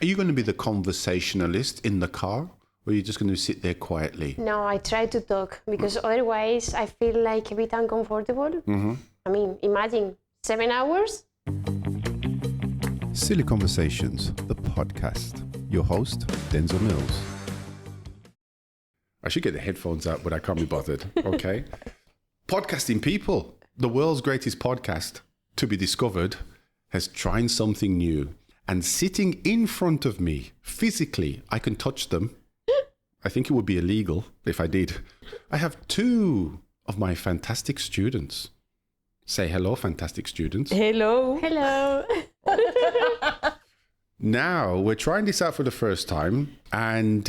Are you going to be the conversationalist in the car, or are you just going to sit there quietly? No, I try to talk because otherwise I feel like a bit uncomfortable. Mm-hmm. I mean, imagine 7 hours. Silly Conversations, the podcast. Your host, Denzel Mills. I should get the headphones out, but I can't be bothered. Okay. Podcasting people, the world's greatest podcast to be discovered, has tried something new. And sitting in front of me, physically, I can touch them. I think it would be illegal if I did. I have two of my fantastic students. Say hello, fantastic students. Hello. Hello. Now, we're trying this out for the first time. And,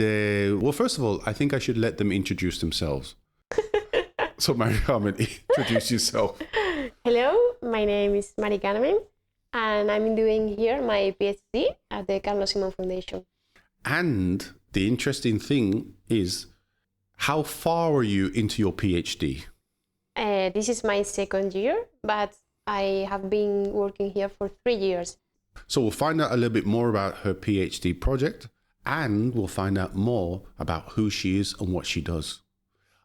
well, first of all, I think I should let them introduce themselves. So, MaCarmen, introduce yourself. Hello, my name is MaCarmen, and I'm doing here my PhD at the Carlos Simon Foundation. And the interesting thing is, how far are you into your PhD? This is my second year, but I have been working here for 3 years. So we'll find out a little bit more about her PhD project, and we'll find out more about who she is and what she does.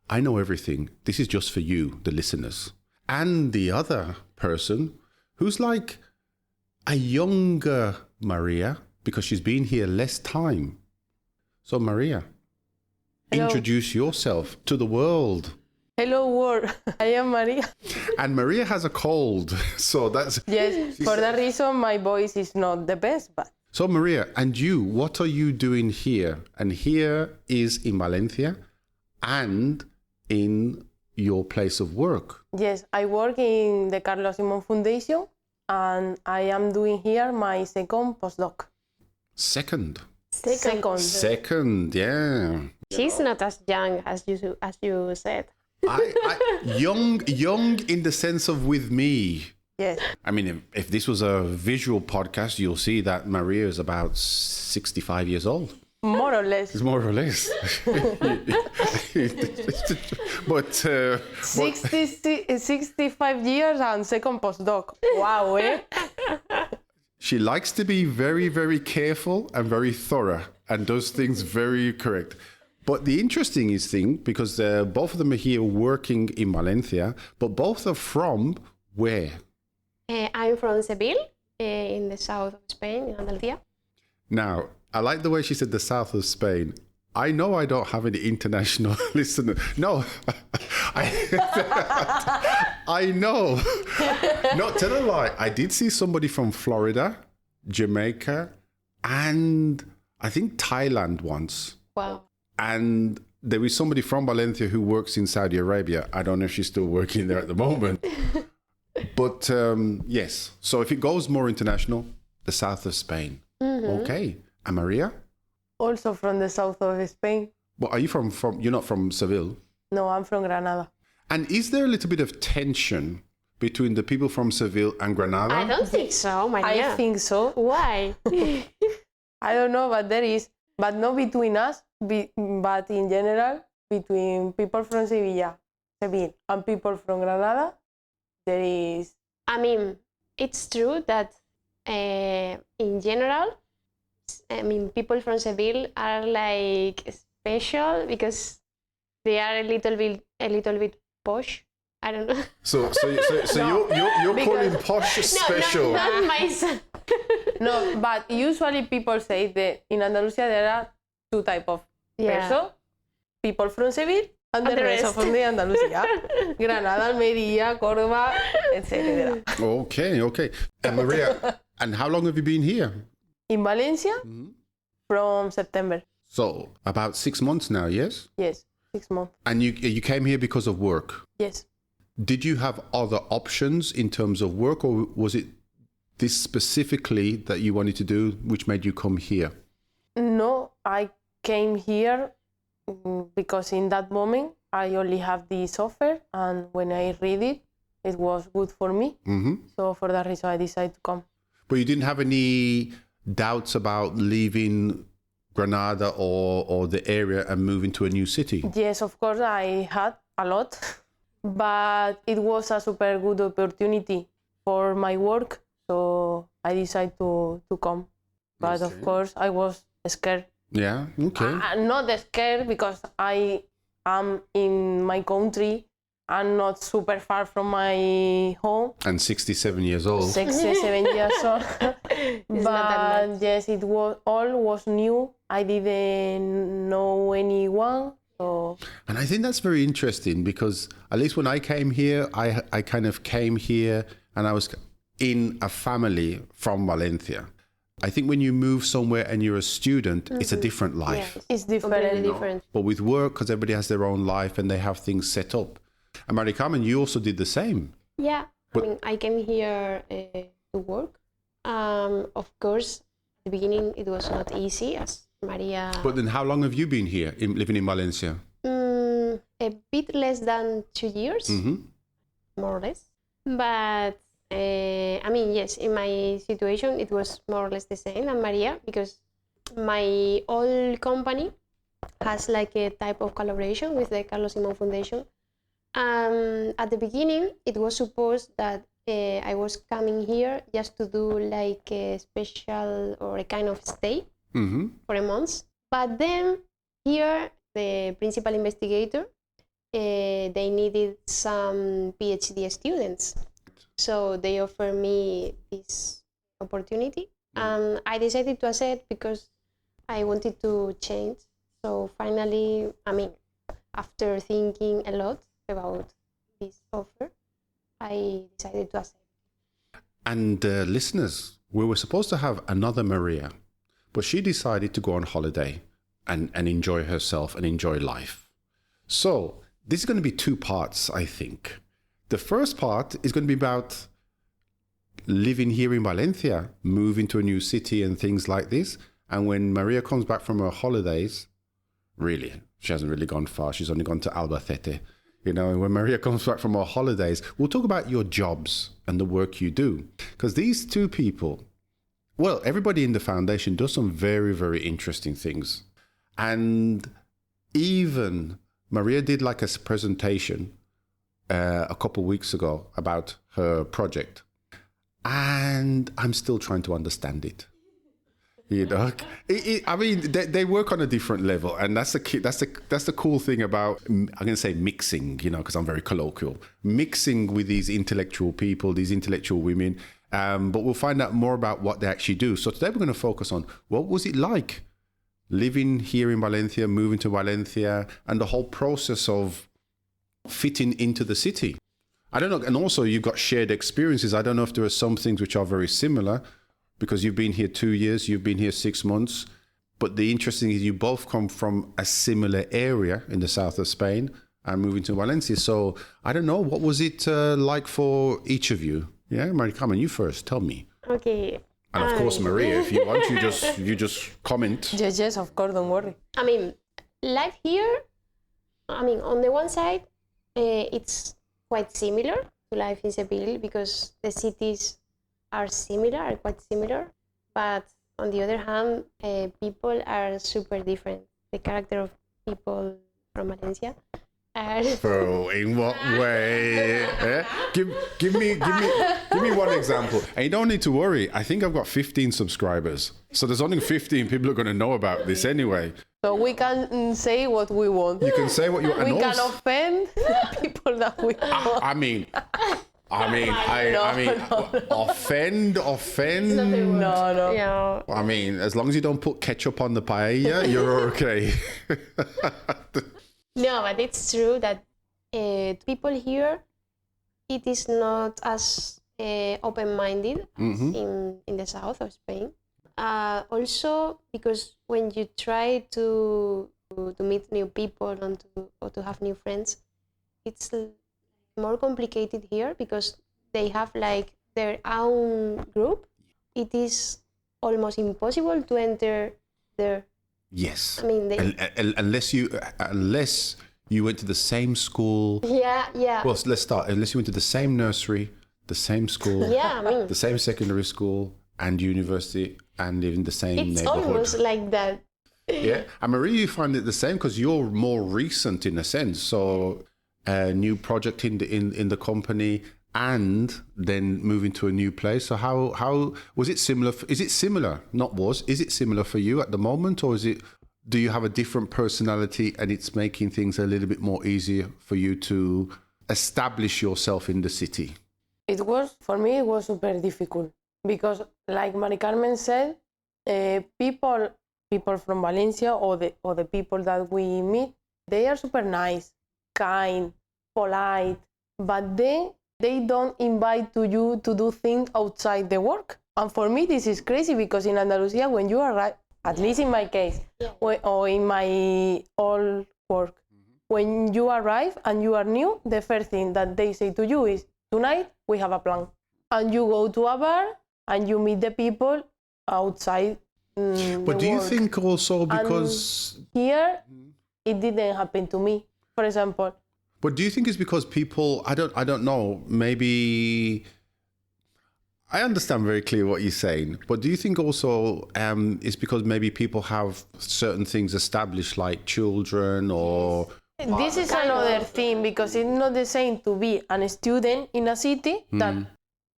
I know everything. This is just for you, the listeners. And the other person who's like a younger Maria, because she's been here less time. So Maria, Hello. Introduce yourself to the world. Hello world. I am Maria. And Maria has a cold, so that's... Yes, for that reason my voice is not the best, but... So Maria, and you, what are you doing here? And here is in Valencia and in your place of work. Yes, I work in the Carlos Simon Foundation and I am doing here my second postdoc. Second, yeah. She's not as young as you said. Young in the sense of with me. Yes. I mean, if this was a visual podcast, you'll see that Maria is about 65 years old. More or less. It's more or less. But 65 years and second postdoc. Wow, eh? She likes to be very, very careful and very thorough and does things very correct. But the interesting thing, because both of them are here working in Valencia, but both are from where? I'm from Seville, in the south of Spain, in Andalucía. Now, I like the way she said the south of Spain. I know I don't have any international listeners. No, I know. No, tell a lie. I did see somebody from Florida, Jamaica, and I think Thailand once. Wow. And there is somebody from Valencia who works in Saudi Arabia. I don't know if she's still working there at the moment. But yes, so if it goes more international, the south of Spain. Mm-hmm. Okay. And Maria? Also from the south of Spain. Well, are you from you're not from Seville? No, I'm from Granada. And is there a little bit of tension between the people from Seville and Granada? I don't think so, Maria. I think so. Why? I don't know, but there is. But not between us, but in general, between people from Seville, and people from Granada, there is... I mean, it's true that in general, people from Seville are like special because they are a little bit posh. I don't know. So no. you're calling posh special? No, not myself. No, but usually people say that in Andalusia there are two types of person. People from Seville and the rest from the Andalusia. Granada, Almería, Córdoba, etc. Okay. And Maria, and how long have you been here? In Valencia, from September. So about 6 months now, yes? Yes, 6 months. And you came here because of work? Yes. Did you have other options in terms of work, or was it this specifically that you wanted to do which made you come here? No, I came here because in that moment I only have this offer, and when I read it, it was good for me. Mm-hmm. So for that reason I decided to come. But you didn't have any doubts about leaving Granada or the area and moving to a new city? Yes, of course I had a lot, but it was a super good opportunity for my work, so I decided to come. But of course, I was scared. Yeah, okay. Not scared because I am in my country and not super far from my home. And 67 years old. 67 years old. But yes, it was all was new. I didn't know anyone. So. And I think that's very interesting because at least when I came here, I kind of came here and I was in a family from Valencia. I think when you move somewhere and you're a student, it's a different life. Yeah, It's different. completely different. But with work, because everybody has their own life and they have things set up. And MaCarmen, you also did the same. Yeah, But- I mean, I came here to work. Of course, at the beginning it was not easy, as Maria. But then how long have you been here, living in Valencia? A bit less than 2 years, more or less. But I mean, yes, in my situation it was more or less the same than Maria, because my old company has like a type of collaboration with the Carlos Simon Foundation. At the beginning, it was supposed that I was coming here just to do like a special or a kind of stay for a month. But then here, the principal investigator, they needed some PhD students. So they offered me this opportunity. And I decided to accept because I wanted to change. So finally, I mean, after thinking a lot about this offer, I decided to accept. And listeners, we were supposed to have another Maria, but she decided to go on holiday and enjoy herself and enjoy life. So this is going to be two parts, I think. The first part is going to be about living here in Valencia, moving to a new city and things like this. And when Maria comes back from her holidays, really, she hasn't really gone far. She's only gone to Albacete. You know, when Maria comes back from her holidays, we'll talk about your jobs and the work you do. Because these two people, well, everybody in the foundation does some very, very interesting things. And even Maria did like a presentation a couple of weeks ago about her project. And I'm still trying to understand it. You know, I mean, they work on a different level, and that's the cool thing about, I'm going to say mixing, you know, because I'm very colloquial, mixing with these intellectual people, these intellectual women. But we'll find out more about what they actually do. So today we're going to focus on what was it like living here in Valencia, moving to Valencia, and the whole process of fitting into the city. I don't know, and also you've got shared experiences. I don't know if there are some things which are very similar, because you've been here 2 years, you've been here 6 months. But the interesting is you both come from a similar area in the south of Spain and moving to Valencia. So I don't know, what was it like for each of you? Yeah, MaCarmen, you first, tell me. Okay. And of course, Maria, if you want, you just comment. Yes, of course, don't worry. I mean, life here, I mean, on the one side, it's quite similar to life in Seville because the cities are quite similar, but on the other hand, people are super different. The character of people from Valencia are... So in what way? Give me one example. And you don't need to worry. I think I've got 15 subscribers. So there's only 15 people who are going to know about this anyway. So we can say what we want. You can say what you want. We can offend the people that we want. I mean, No. offend. No. Yeah. I mean, as long as you don't put ketchup on the paella, you're okay. No, but it's true that people here, it is not as open-minded as in the south of Spain. Also, because when you try to meet new people or to have new friends, it's more complicated here because they have like their own group. It is almost impossible to enter there. Yes. I mean, unless you went to the same school. Yeah. Well, let's start. Unless you went to the same nursery, the same school, Yeah, I mean, the same secondary school and university, and even the same it's neighborhood. almost like that. Yeah. And Maria, you find it the same because you're more recent in a sense. So a new project in the company, and then moving to a new place. So how was it similar? Is it similar? Is it similar for you at the moment, or do you have a different personality and it's making things a little bit more easier for you to establish yourself in the city? For me, it was super difficult because, like MaCarmen said, people from Valencia or the people that we meet, they are super nice, kind, polite, but they don't invite you to do things outside the work. And for me, this is crazy because in Andalusia, when you arrive, at least in my case, or in my old work, when you arrive and you are new, the first thing that they say to you is, tonight we have a plan. And you go to a bar and you meet the people outside. But do you think also because... And here, it didn't happen to me, for example. But do you think it's because people, I don't know, maybe... I understand very clearly what you're saying, but do you think also it's because maybe people have certain things established, like children or... This is another thing, because it's not the same to be a student in a city that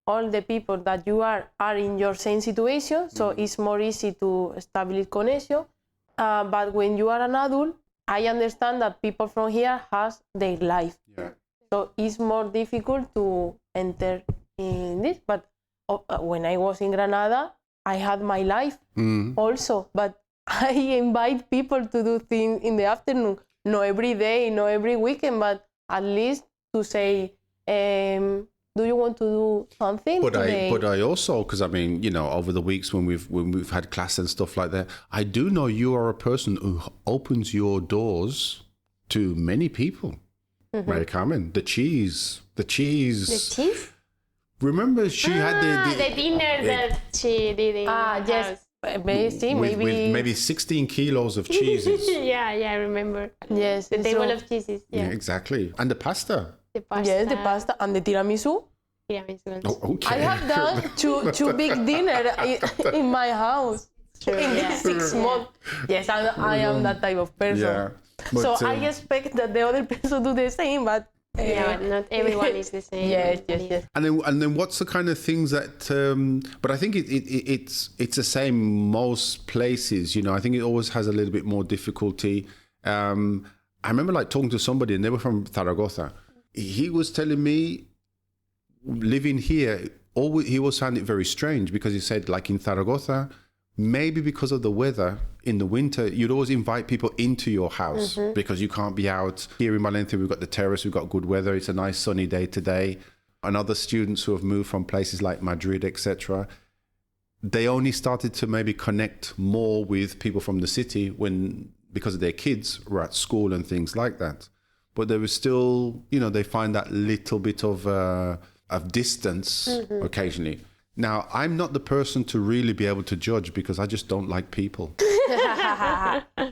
all the people that you are in your same situation, so it's more easy to establish connection. But when you are an adult, I understand that people from here has their life. Yeah. So it's more difficult to enter in this. But when I was in Granada, I had my life also. But I invite people to do things in the afternoon. Not every day, not every weekend, but at least to say, do you want to do something today? But I also, because I mean, you know, over the weeks when we've had class and stuff like that, I do know you are a person who opens your doors to many people. MaCarmen, the cheese. The cheese? Remember she had the dinner that she did in yes. Maybe with maybe 16 kilos of cheeses. yeah, I remember. Yes, the table of cheeses. Yeah, exactly. And the pasta. The pasta. Yes, the pasta and the tiramisu. Oh, okay. I have done two big dinner in my house in these 6 months. Yes, I am that type of person. Yeah, but, so I expect that the other person do the same, but not everyone is the same. Yes. And then what's the kind of things that? But I think it's the same most places. You know, I think it always has a little bit more difficulty. I remember like talking to somebody, and they were from Zaragoza. He was telling me, living here, he always found it very strange because he said, like in Zaragoza, maybe because of the weather in the winter, you'd always invite people into your house because you can't be out. Here in Valencia, we've got the terrace, we've got good weather. It's a nice sunny day today. And other students who have moved from places like Madrid, etc., they only started to maybe connect more with people from the city because of their kids were at school and things like that. But there was still, you know, they find that little bit of distance occasionally. Now, I'm not the person to really be able to judge because I just don't like people.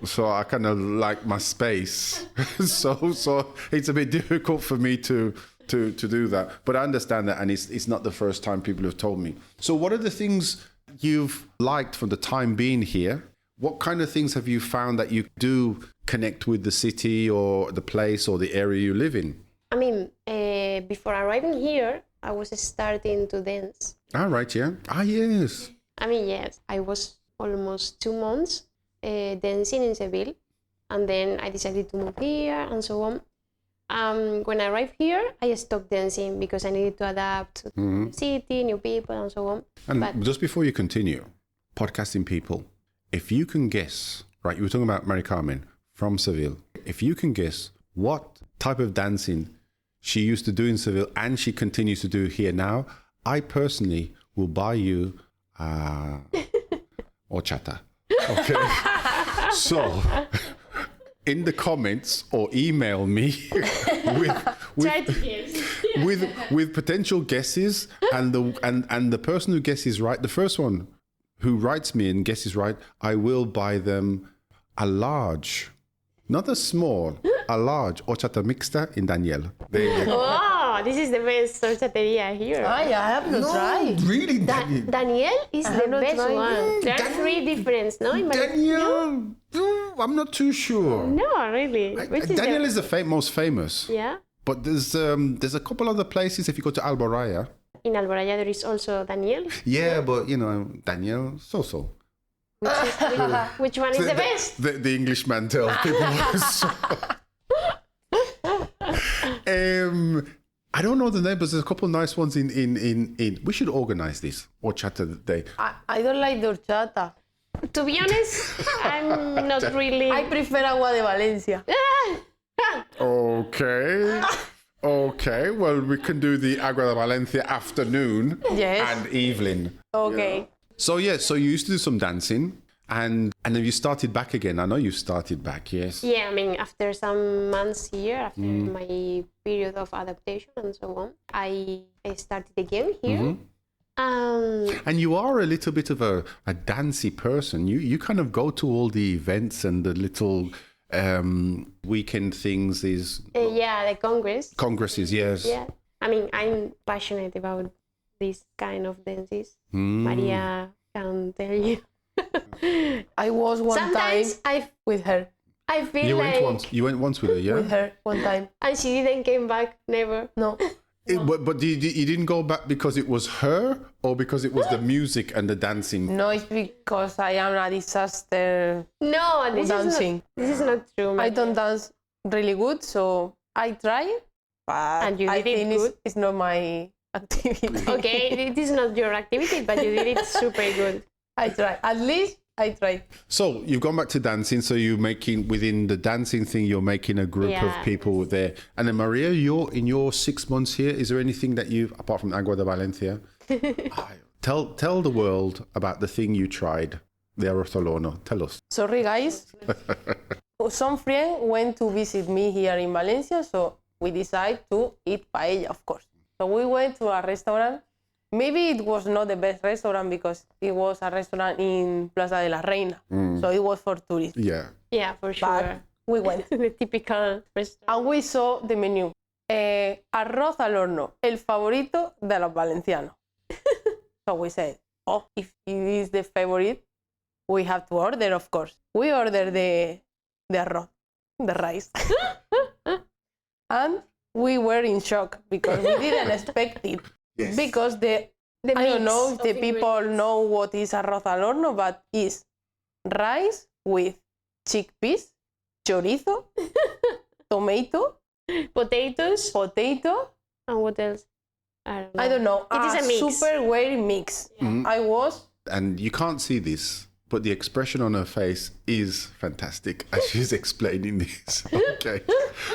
So I kind of like my space. so it's a bit difficult for me to do that. But I understand that, and it's not the first time people have told me. So what are the things you've liked from the time being here? What kind of things have you found that you do connect with the city or the place or the area you live in? I mean, before arriving here, I was starting to dance. Ah, right, yeah. Ah, yes. I mean, yes, I was almost 2 months dancing in Seville, and then I decided to move here and so on. When I arrived here, I stopped dancing because I needed to adapt to the new city, new people, and so on. And just before you continue, podcasting people, if you can guess, right, you were talking about MaCarmen from Seville. If you can guess what type of dancing she used to do in Seville and she continues to do here now, I personally will buy you horchata. Okay. So in the comments or email me with potential guesses, and the person who guesses right, the first one who writes me and guesses right, I will buy them a large, not a small, a large horchata mixta in Daniel. There you go. Oh, this is the best horchateria here. I have to try. Really? Daniel is the best one. There are 3 different, no? Daniel? I'm not too sure. No, really. Daniel is the most famous. Yeah? But there's a couple other places if you go to Alboraya. In Alboraya, there is also Daniel. Yeah, but you know, Daniel, so. Which one is the best? The Englishman tells people. I don't know the name, but there's a couple of nice ones in. We should organize this horchata day. I don't like the horchata. To be honest, I'm not really. I prefer agua de Valencia. Okay. Well, we can do the Agua de Valencia afternoon and evening. Okay. So so you used to do some dancing, and then you started back again. I know you started back, yes. Yeah, I mean, after some months here, after my period of adaptation and so on, I started again here. And you are a little bit of a dancey person. You kind of go to all the events and the little weekend things. The Congresses, yes. Yeah, I mean, I'm passionate about this kind of dances. Maria can tell you. I was one time with her. I feel You went once with her, yeah? With her one time. And she didn't came back, never. No. But you didn't go back because it was her or because it was the music and the dancing? No, it's because I am a disaster. No, this is not true. I don't dance really good, so I try, but and you I did think it good. It's not my activity. Okay, it is not your activity, but you did it super good. I try. At least I tried. So you've gone back to dancing. So you're making, within the dancing thing, you're making a group of people there. And then Maria, in your 6 months here, is there anything that you, apart from Agua de Valencia, tell the world about the thing you tried, the arroz al horno. Tell us. Sorry, guys. Some friend went to visit me here in Valencia, so we decided to eat paella, of course. So we went to a restaurant. Maybe it was not the best restaurant because it was a restaurant in Plaza de la Reina. So it was for tourists. Yeah. Yeah, for sure. But we went. The typical restaurant. And we saw the menu. Arroz al horno, el favorito de los valencianos. So we said, if it is the favorite, we have to order, of course. We ordered the arroz, the rice. And we were in shock because we didn't expect it. Yes. Because I don't know if the people know what is arroz al horno, but it's rice with chickpeas, chorizo, tomato, potato, and what else? I don't know. It is a mix. Super weird mix. Yeah. And you can't see this, but the expression on her face is fantastic as she's explaining this. Okay.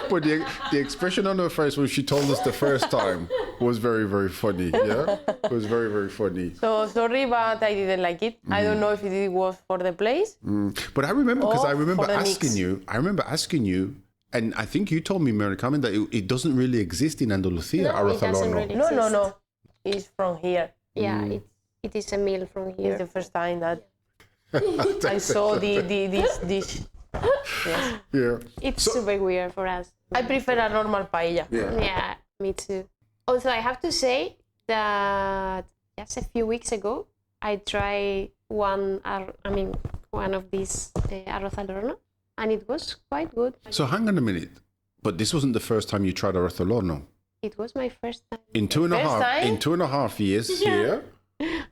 But the expression on her face when she told us the first time was very, very funny. Yeah? It was very, very funny. So sorry, but I didn't like it. I don't know if it was for the place. But I remember, because I remember asking you, and I think you told me, MaCarmen, that it doesn't really exist in Andalucia, arroz al horno. Really No. It's from here. Yeah, it is a meal from here. It's the first time that I saw this dish. Yes. Yeah. It's super weird for us. I prefer a normal paella. Yeah, me too. Also, I have to say that just a few weeks ago, I tried one of these arroz al horno, and it was quite good. So hang on a minute. But this wasn't the first time you tried arroz al horno. It was my first time. In two and a half years here.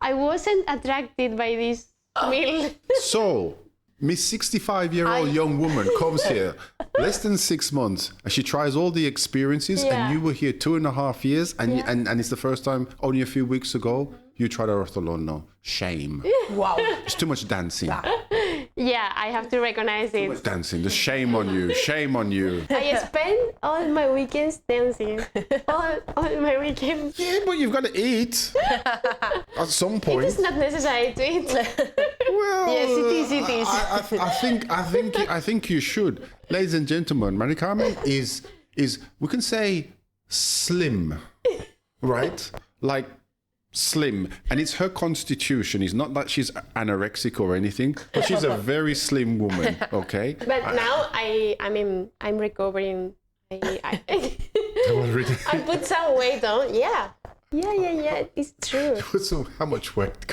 I wasn't attracted by this meal. So, Miss 65-year-old young woman comes here, less than 6 months, and she tries all the experiences, and you were here 2.5 years, and it's the first time, only a few weeks ago, you tried arroz al horno. Shame. Wow. It's too much dancing. Yeah, I have to recognize it. Too much dancing. The shame on you. Shame on you. I spend all my weekends dancing. all my weekends. Yeah, but you've got to eat at some point. It is not necessary to eat. Well, yes, it is. I think you should. Ladies and gentlemen, MaCarmen is we can say slim, right? Like slim, and it's her constitution. It's not that she's anorexic or anything, but she's a very slim woman. Okay. But now I'm recovering. I put some weight on. Yeah. It's true. How much weight?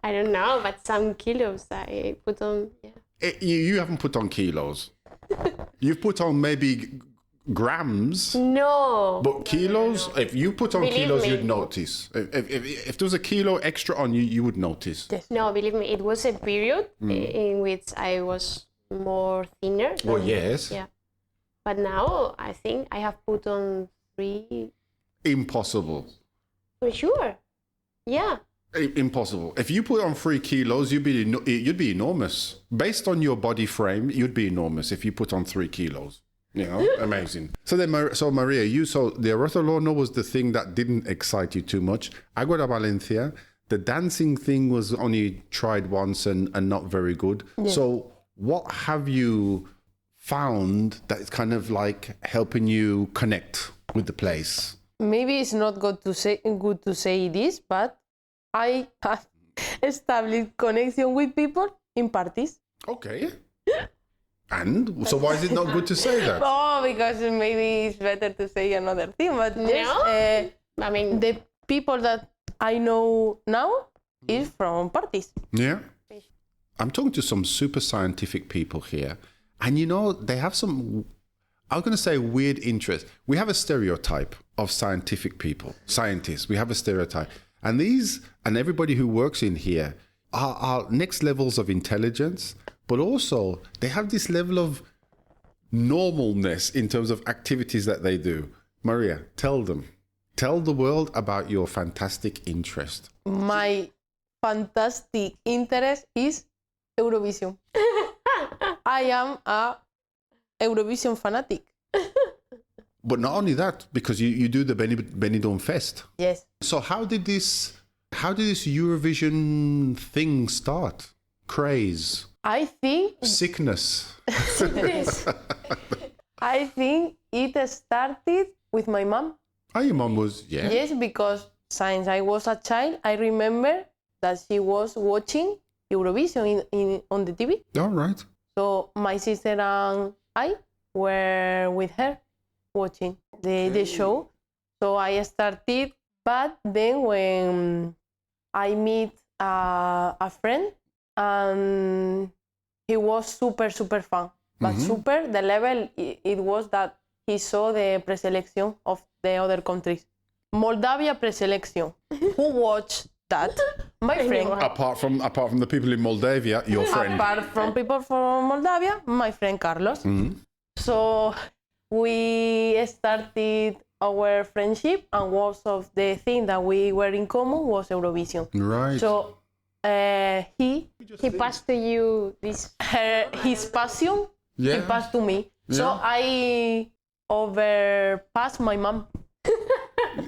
I don't know, but some kilos I put on. Yeah. You haven't put on kilos. You've put on maybe grams. No. But kilos, if you put on Believe kilos, me. you'd notice. If there was a kilo extra on you, you would notice. Yes. No, believe me, it was a period in which I was more thinner. Well, than- yes. Yeah. But now I think I have put on 3 Impossible. for sure. Yeah. Impossible. If you put on 3 kilos, you'd be enormous. Based on your body frame, you'd be enormous if you put on 3 kilos. You know, amazing. So then, Maria, the Arroz was the thing that didn't excite you too much. Agua Valencia, the dancing thing was only tried once and not very good. Yeah. So what have you found that is kind of like helping you connect with the place? Maybe it's not good to say this, but I have established connection with people in parties. Okay. And so why is it not good to say that? Oh, because maybe it's better to say another thing. But yes, I mean, the people that I know now is from parties. Yeah. I'm talking to some super scientific people here. And you know, they have some, I was going to say weird interest. We have a stereotype of scientific people, scientists. We have a stereotype. And everybody who works in here are next levels of intelligence, but also they have this level of normalness in terms of activities that they do. Maria, tell the world about your fantastic interest. My fantastic interest is Eurovision. I am a Eurovision fanatic. But not only that, because you do the Benidorm Fest. Yes. So how did this Eurovision thing start? Craze? I think Sickness? I think it started with my mom. Oh, your mom was, yeah. Yes, because since I was a child, I remember that she was watching Eurovision on the TV. All right. So my sister and I were with her watching the show. So I started, but then when I meet a friend, and he was super fan. But super, the level it was that he saw the preselection of the other countries. Moldavia preselection. Who watched that? My friend. Apart from the people in Moldavia, your friend. Apart from people from Moldavia, my friend Carlos. So we started our friendship, and one of the things that we were in common was Eurovision. Right. So he passed to you his passion. Yeah. He passed to me. Yeah. So I overpassed my mom.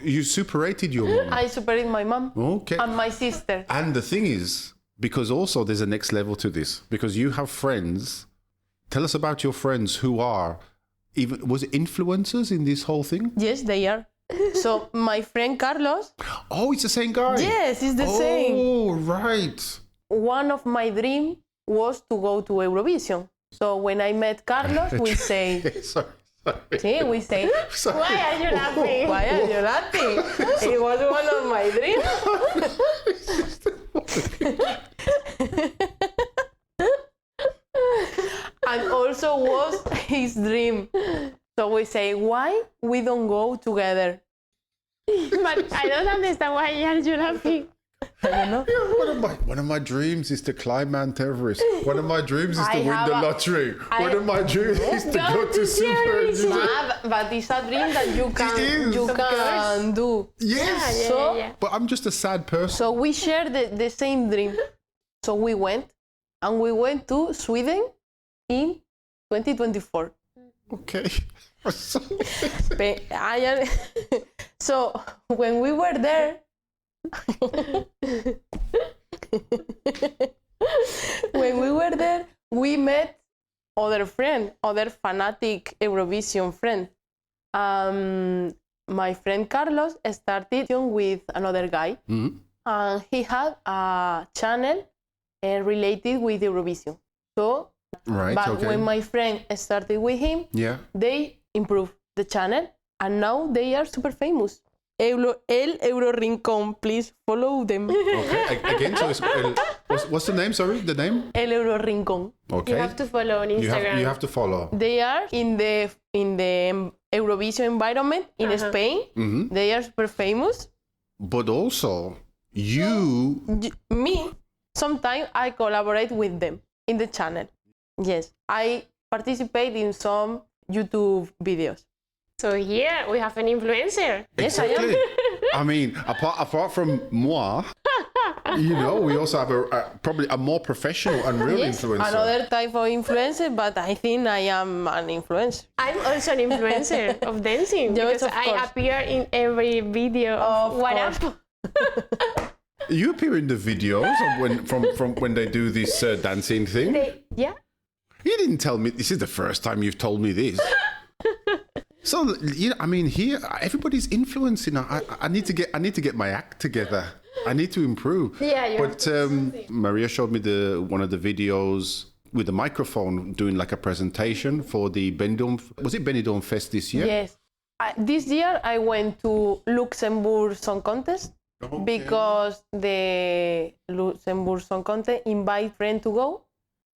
You superated your mom. I superated my mom. Okay. And my sister. And the thing is, because also there's a next level to this, because you have friends. Tell us about your friends who are was it influencers in this whole thing? Yes, they are. So my friend Carlos. Oh, it's the same guy. Yes, it's the same. Oh, right. One of my dreams was to go to Eurovision. So when I met Carlos, we say, Sorry. sí, we say, Sorry. Why are you laughing? why are you laughing? It was one of my dreams. And also was his dream. So we say, why we don't go together? But I don't understand why are you laughing. I don't know. Yeah, one of my dreams is to climb Mount Everest. One of my dreams is to win the lottery. One of my dreams is to go to super. But it's a dream that you can do. Yes. Yeah. But I'm just a sad person. So we share the same dream. So we went to Sweden in 2024. Okay. So when we were there, we met other fanatic Eurovision friend. My friend Carlos started with another guy, and he had a channel related with Eurovision. So, when my friend started with him, they improved the channel, and now they are super famous. El Euro Rincón, please follow them. Okay, again, so What's the name? Sorry, the name. El Euro Rincón. Okay. You have to follow on Instagram. You have to follow. They are in the Eurovision environment in Spain. Mm-hmm. They are super famous. But also, Me, sometimes I collaborate with them in the channel. Yes, I participate in some YouTube videos. So here we have an influencer. Yes, I am. Exactly. I mean, apart from moi, we also have probably a more professional and real influencer. Another type of influencer, but I think I am an influencer. I'm also an influencer of dancing because I appear in every video of What Up. You appear in the videos from when they do this dancing thing. Yeah. You didn't tell me. This is the first time you've told me this. So here everybody's influencing. I need to get my act together. I need to improve. Yeah. But Maria showed me one of the videos with the microphone doing like a presentation for the Benidorm. Was it Benidorm Fest this year? Yes. This year I went to Luxembourg Song Contest because the Luxembourg Song Contest invite friend to go.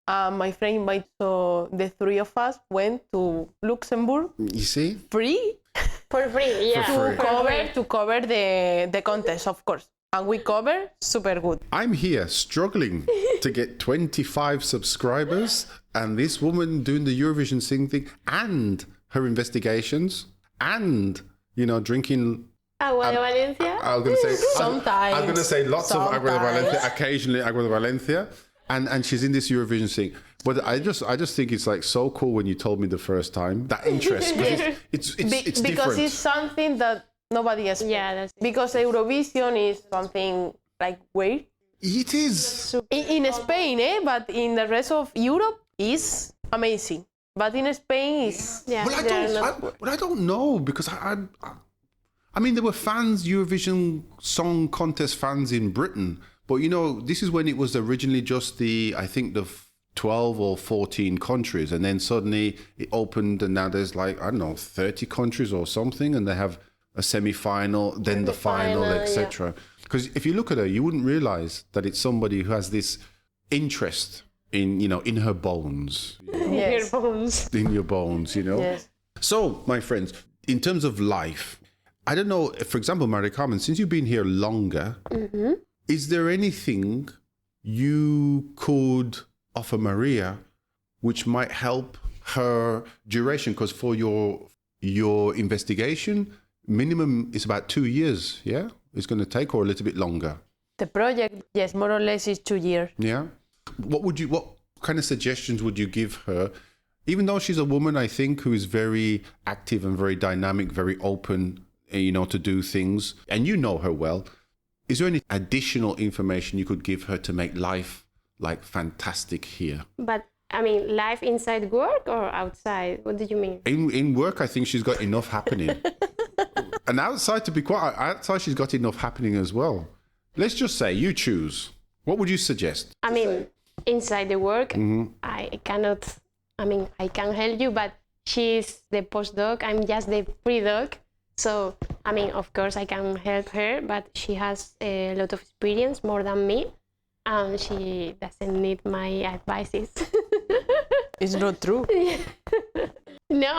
My friend invited, so the three of us went to Luxembourg. You see? Free? For free, yeah. To cover the contest, of course. And we cover super good. I'm here struggling to get 25 subscribers, and this woman doing the Eurovision sing thing and her investigations and, drinking Agua de Valencia? I was going to say sometimes. I'm going to say lots of Agua de Valencia, occasionally Agua de Valencia. And she's in this Eurovision thing, but I just think it's like so cool when you told me the first time that interest. It's because different. it's something that nobody else. Yeah, that's because Eurovision is something like weird. It is in Spain, but in the rest of Europe is amazing. But in Spain is I don't know because I mean there were fans, Eurovision Song Contest fans in Britain. But, this is when it was originally just the 12 or 14 countries. And then suddenly it opened and now there's 30 countries or something. And they have a semi-final, then the final, etc. Because if you look at her, you wouldn't realize that it's somebody who has this interest in her bones. Yes. In your bones, Yes. So, my friends, in terms of life, I don't know, for example, MaCarmen, since you've been here longer, is there anything you could offer Maria which might help her duration? Because for your investigation, minimum is about 2 years, yeah? It's going to take, or a little bit longer? The project, yes, more or less is 2 years. Yeah? What kind of suggestions would you give her? Even though she's a woman, I think, who is very active and very dynamic, very open, to do things, and you know her well. Is there any additional information you could give her to make life fantastic here? But life inside work or outside? What do you mean? In work, I think she's got enough happening. And outside, to be quite outside, she's got enough happening as well. Let's just say you choose. What would you suggest? Inside the work, I cannot. I can help you, but she's the postdoc. I'm just the pre-doc. So, of course, I can help her, but she has a lot of experience, more than me, and she doesn't need my advices. It's not true. No,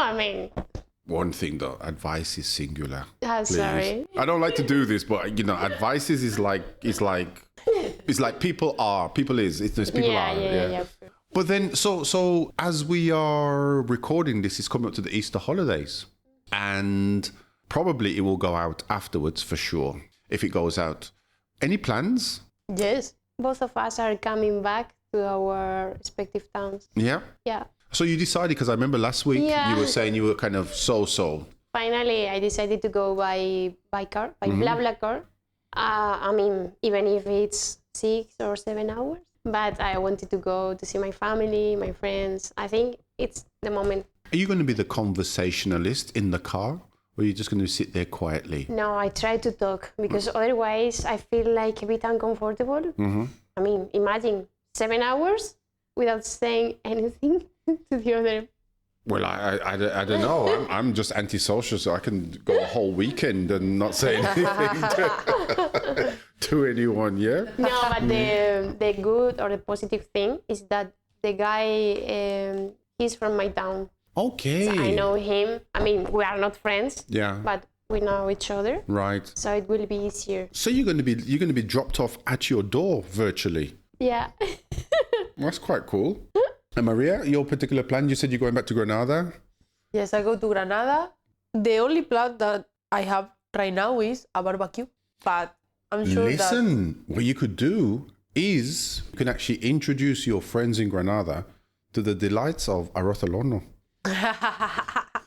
One thing, though, advice is singular. Sorry. I don't like to do this, but, advices is like people are. People is. It's just people are. Yeah. But then, so as we are recording this, it's coming up to the Easter holidays. And probably it will go out afterwards for sure, if it goes out. Any plans? Yes. Both of us are coming back to our respective towns. Yeah? Yeah. So you decided, because I remember last week you were saying you were kind of so. Finally, I decided to go by car, by BlaBlaCar. Even if it's 6 or 7 hours. But I wanted to go to see my family, my friends. I think it's the moment. Are you going to be the conversationalist in the car? Or are you just going to sit there quietly? No, I try to talk because otherwise I feel like a bit uncomfortable. Imagine 7 hours without saying anything to the other. Well, I don't know. I'm just antisocial, so I can go a whole weekend and not say anything. to anyone, yeah? No, but the good or the positive thing is that the guy, he's from my town. Okay. So I know him. I mean, we are not friends. Yeah. But we know each other. Right. So it will be easier. So you're going to be dropped off at your door virtually. Yeah. That's quite cool. And Maria, your particular plan, you said you're going back to Granada? Yes, I go to Granada. The only plan that I have right now is a barbecue. But I'm sure Listen, what you could do is you can actually introduce your friends in Granada to the delights of arroz al horno.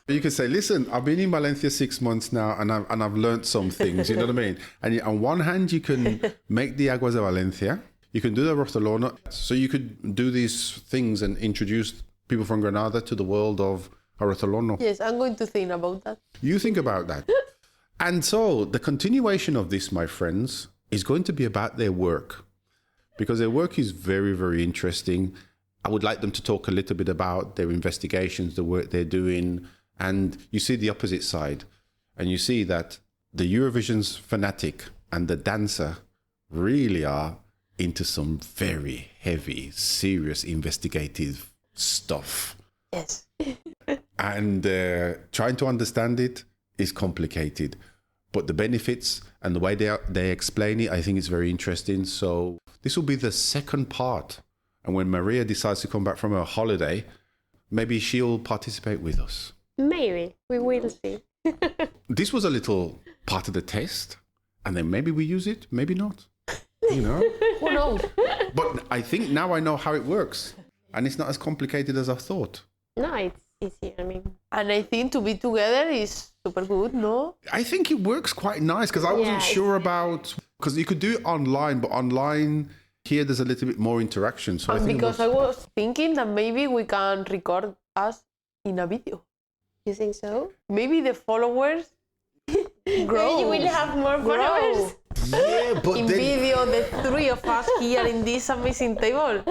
You could say, listen, I've been in Valencia 6 months now and I've learned some things, you know what I mean? And on one hand, you can make the aguas de Valencia. You can do the arroz al horno. So you could do these things and introduce people from Granada to the world of arroz al horno. Yes, I'm going to think about that. You think about that. And so the continuation of this, my friends, is going to be about their work, because their work is very, very interesting. I would like them to talk a little bit about their investigations, the work they're doing. And you see the opposite side, and you see that the Eurovision's fanatic and the dancer really are into some very heavy, serious, investigative stuff. Yes. And trying to understand it is complicated. But the benefits and the way they explain it, I think is very interesting. So this will be the second part. And when Maria decides to come back from her holiday, maybe she'll participate with us. Maybe. We will see. This was a little part of the test. And then maybe we use it, maybe not. You know? Who knows? But I think now I know how it works. And it's not as complicated as I thought. No, it's easy. I mean, And I think to be together is super good, no? I think it works quite nice, because I wasn't sure about... Because you could do it online, but online... Here, there's a little bit more interaction. So I think Because I was thinking that maybe we can record us in a video. you think so? Maybe the followers grow. You will have more followers. yeah, but In then... video, the three of us here in this amazing table.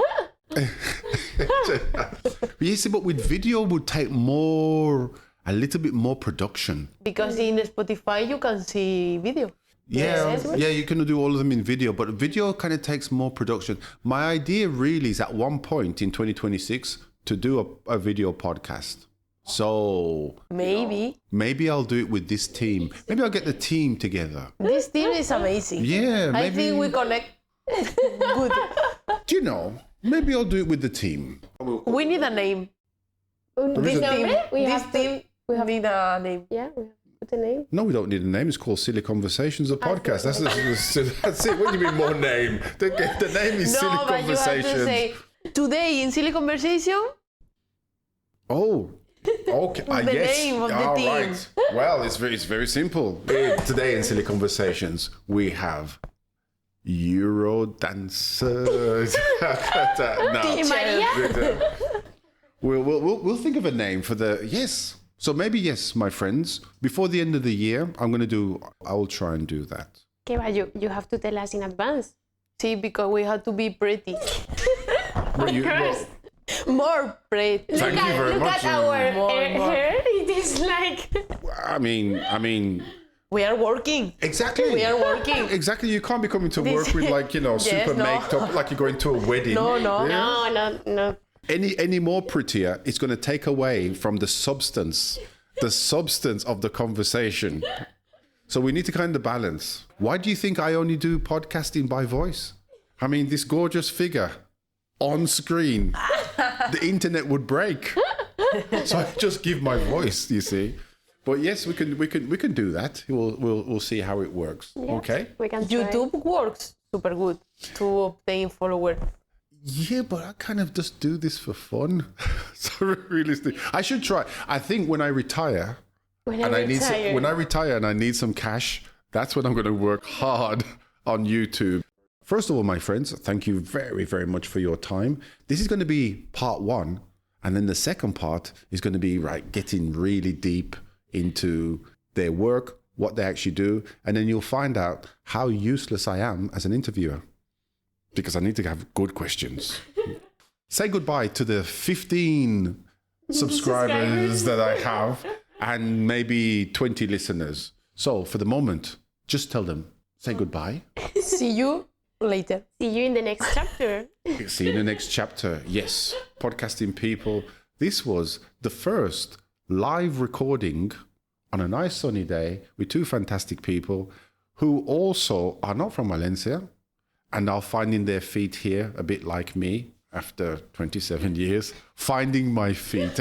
Yes, but with video would take a little bit more production. Because in Spotify you can see video. Yeah, Yes. yeah, you can do all of them in video, but video kind of takes more production. My idea really is at one point in 2026 to do a video podcast. So Maybe. I'll do it with this team. Maybe I'll get the team together. This team is amazing. Yeah, maybe. I think we connect good. Do you know? Maybe I'll do it with the team. We need a name. This team, we This have team need a name. Yeah, we have to put a name. No, we don't need a name. It's called Silly Conversations, a podcast. That's it. What do you mean more name? The name is Silly No, but you have Conversations. to say, today in Silly Conversation, Oh, okay. The Yes. name of the All team. right. Well, it's very simple. Today in Silly Conversations, we have Euro dancers. Team Maria? We'll think of a name for the yes. So maybe yes, my friends. Before the end of the year, I will try and do that. Okay, but you have to tell us in advance. see, because we have to be pretty. Well, More pretty. thank you very Look much. at our More. hair. It is like... I mean, We are working. exactly. We are working. Exactly. You can't be coming to work with super no. maked up like you're going to a wedding. No. Yeah? No. Any more prettier, it's going to take away from the substance of the conversation. So we need to kind of balance. Why do you think I only do podcasting by voice? I mean, this gorgeous figure on screen, the internet would break. So I just give my voice, you see. But yes, we can do that. We'll see how it works. Yeah, Okay. we can try. YouTube works super good to obtain followers. Yeah, but I kind of just do this for fun. So realistic. I should try. I think when I retire, When and I I need retire. when I retire and I need some cash, that's when I'm going to work hard on YouTube. First of all, my friends, thank you very, very much for your time. This is going to be part 1, and then the second part is going to be getting really deep into their work, what they actually do, and then you'll find out how useless I am as an interviewer, because I need to have good questions. Say goodbye to the 15 subscribers that I have and maybe 20 listeners. So for the moment, just tell them, say goodbye. See you later. See you in the next chapter. See you in the next chapter. Yes, podcasting people. This was the first live recording on a nice sunny day with two fantastic people who also are not from Valencia and are finding their feet here, a bit like me after 27 years, finding my feet.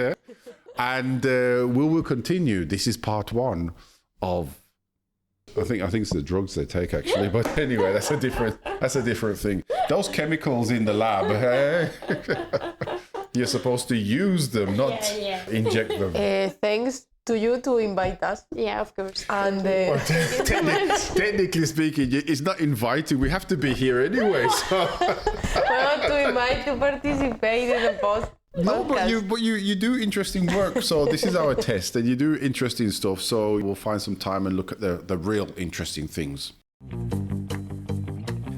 And we will continue. This is part one of, I think it's the drugs they take actually, but anyway, that's a different thing. Those chemicals in the lab, you're supposed to use them, not inject them. Thanks to you to invite us. Yeah, of course. And technically speaking, it's not inviting. We have to be here anyway. So. well, to invite to participate in the podcast. No, but you do interesting work. So this is our test, and you do interesting stuff. So we'll find some time and look at the real interesting things.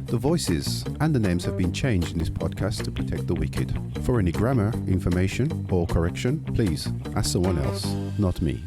The voices and the names have been changed in this podcast to protect the wicked. For any grammar, information, or correction, please ask someone else, not me.